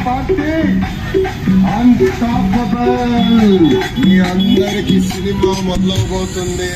Party unstoppable. మీ అందరికి cinema మొదలవబోతుంది.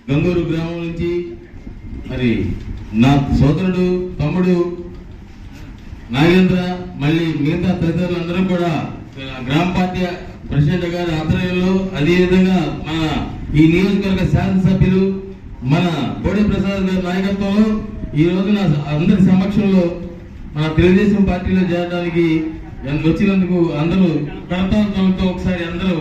Gangur గ్రామం నుంచి మరి నా సోదరుడు తమ్ముడు నాగేంద్ర, మళ్ళీ మిగతా తదితరులందరూ కూడా గ్రామ పార్టీ ప్రెసిడెంట్ గారి ఆధ్వర్యంలో, అదేవిధంగా మన ఈ నియోజకవర్గ శాసనసభ్యులు మన బోడే ప్రసాద్ గారి నాయకత్వంలో ఈ రోజున అందరి సమక్షంలో మన తెలుగుదేశం పార్టీలో చేరడానికి వచ్చినందుకు అందరూ కడతాలతో ఒకసారి అందరూ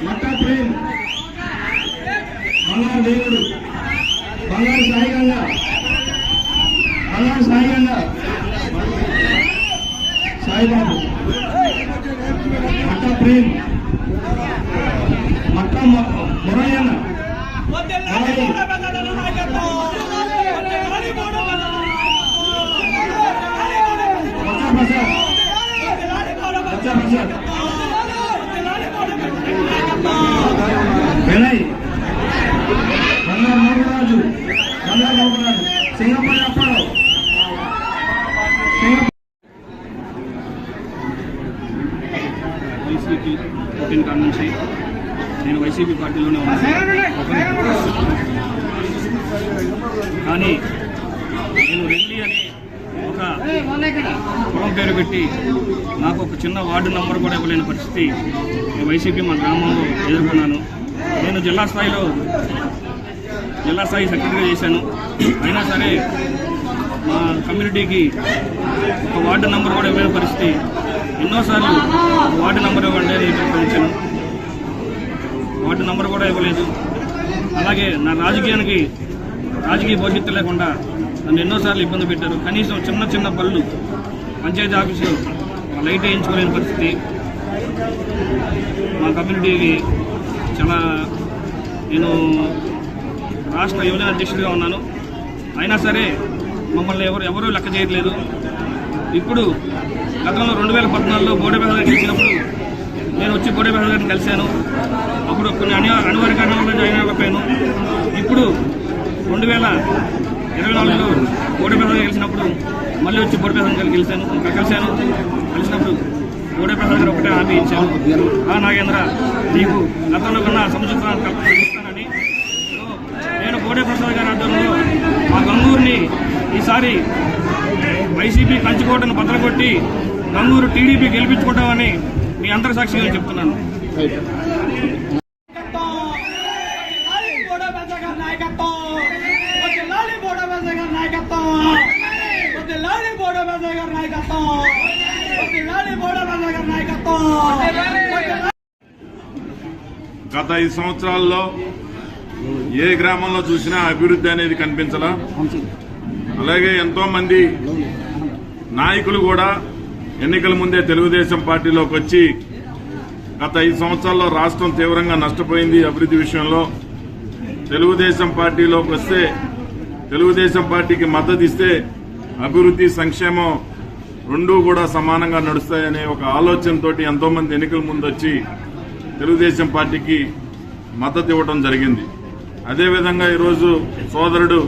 మట్టా ప్రేమ్, బంగారు దేవుడు, బంగారు సాయిగంగా, సాయిబాబు, మట్టా ప్రేమ్, మట్టా మురయ్యన్న, ప్రసాద్, వినయ్, బంగారు మోగరాజు, సింగపల్లి అప్పారావు, వైసీపీ పుట్టిన కాడ నుంచి నేను వైసీపీ పార్టీలోనే ఉన్నాను. కానీ నేను రెడ్డి అని ఒక కులం పేరు పెట్టి నాకు ఒక చిన్న వార్డు నంబర్ కూడా ఇవ్వలేని పరిస్థితి వైసీపీ మా గ్రామంలో ఎదుర్కొన్నాను. నేను జిల్లా స్థాయి సెక్రటరీగా చేశాను. అయినా సరే మా కమ్యూనిటీకి ఒక వార్డు నంబర్ కూడా ఇవ్వలేని పరిస్థితి. ఎన్నోసార్లు వార్డు నంబర్ ఇవ్వండి అని ప్రయత్నించాను, వార్డు నంబర్ కూడా ఇవ్వలేదు. అలాగే నా రాజకీయ భవిష్యత్తు లేకుండా నన్ను ఎన్నోసార్లు ఇబ్బంది పెట్టారు. కనీసం చిన్న పనులు పంచాయతీ ఆఫీసు లైట్ వేయించుకోలేని పరిస్థితి. మా కమ్యూనిటీకి చాలా నేను రాష్ట్ర యువజన అధ్యక్షుడిగా ఉన్నాను. అయినా సరే మమ్మల్ని ఎవరూ లెక్క చేయట్లేదు. ఇప్పుడు గతంలో 2014లో బోడే ప్రసాద్ గెలిచినప్పుడు నేను వచ్చి బోడే ప్రసాద్ గారిని కలిశాను. అప్పుడు కొన్ని అనివార్య కారణాల జాయిన్ అవ్వకపోయాను. ఇప్పుడు 2024లో బోడే ప్రసాద్ గెలిచినప్పుడు మళ్ళీ వచ్చి బోడే ప్రసాద్ గారిని కలిసినప్పుడు బోడే ప్రసాద్ గారు ఒకటే హామీ ఇచ్చాను, నాగేంద్ర నీకు గతంలో కన్నా సముచితాన్ని కల్పిస్తానని. నేను బోడే ప్రసాద్ గారి ఆధ్వర్యంలో మా గంగూరుని ఈసారి వైసీపీ కంచుకోటను బద్దలుకొట్టి గంగూరు టీడీపీ గెలిపించుకుంటామని మీ అందరి సాక్షిగా చెప్తున్నాను. గత 5 సంవత్సరాల్లో ఏ గ్రామంలో చూసినా అభివృద్ధి అనేది కనిపించలా. అలాగే ఎంతో మంది నాయకులు కూడా ఎన్నికల ముందే తెలుగుదేశం పార్టీలోకి వచ్చి గత 5 సంవత్సరాల్లో రాష్ట్రం తీవ్రంగా నష్టపోయింది అభివృద్ధి విషయంలో. తెలుగుదేశం పార్టీలోకి వస్తే తెలుగుదేశం పార్టీకి మద్దతు ఇస్తే అభివృద్ధి సంక్షేమం రెండూ కూడా సమానంగా నడుస్తాయనే ఒక ఆలోచనతో ఎంతో మంది ఎన్నికల ముందు వచ్చి తెలుగుదేశం పార్టీకి మద్దతు ఇవ్వడం జరిగింది. అదేవిధంగా ఈరోజు సోదరుడు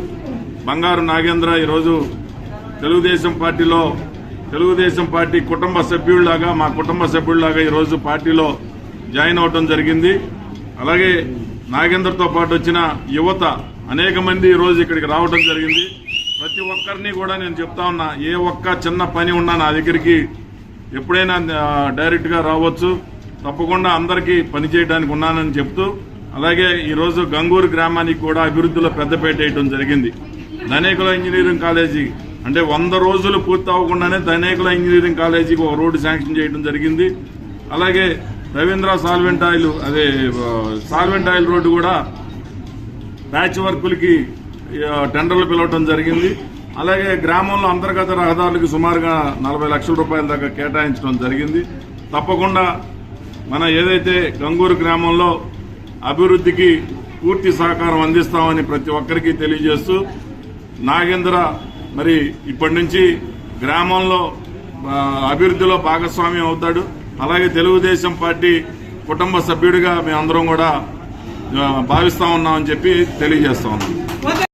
బంగారు నాగేంద్ర ఈరోజు తెలుగుదేశం పార్టీ కుటుంబ సభ్యుల్లాగా మా కుటుంబ సభ్యుల్లాగా ఈరోజు పార్టీలో జాయిన్ అవడం జరిగింది. అలాగే నాగేంద్రతో పాటు వచ్చిన యువత అనేక మంది ఈరోజు ఇక్కడికి రావడం జరిగింది. ప్రతి ఒక్కరిని కూడా నేను చెప్తా ఉన్నా, ఏ ఒక్క చిన్న పని ఉన్నా నా దగ్గరికి ఎప్పుడైనా డైరెక్ట్గా రావచ్చు, తప్పకుండా అందరికీ పని చేయడానికి ఉన్నానని చెప్తూ, అలాగే ఈరోజు గంగూరు గ్రామానికి కూడా అభివృద్ధిలో పెద్దపేట వేయడం జరిగింది. ధనేకుల ఇంజనీరింగ్ కాలేజీ అంటే 100 రోజులు పూర్తి అవ్వకుండానే ధనేకుల ఇంజనీరింగ్ కాలేజీకి ఒక రోడ్డు శాంక్షన్ చేయడం జరిగింది. అలాగే రవీంద్ర సాల్వెంట్ ఆయిల్ రోడ్డు కూడా ప్యాచ్ వర్కులకి టెండర్లు పిలవటం జరిగింది. అలాగే గ్రామంలో అంతర్గత రహదారులకు సుమారుగా 40 లక్షల రూపాయల దాకా కేటాయించడం జరిగింది. తప్పకుండా మన ఏదైతే గంగూరు గ్రామంలో అభివృద్ధికి పూర్తి సహకారం అందిస్తామని ప్రతి ఒక్కరికి తెలియజేస్తూ, నాగేంద్ర మరి ఇప్పటి నుంచి గ్రామంలో అభివృద్ధిలో భాగస్వామ్యం అవుతాడు. అలాగే తెలుగుదేశం పార్టీ కుటుంబ సభ్యుడిగా మేమందరం కూడా భావిస్తా ఉన్నామని చెప్పి తెలియజేస్తా ఉన్నాం.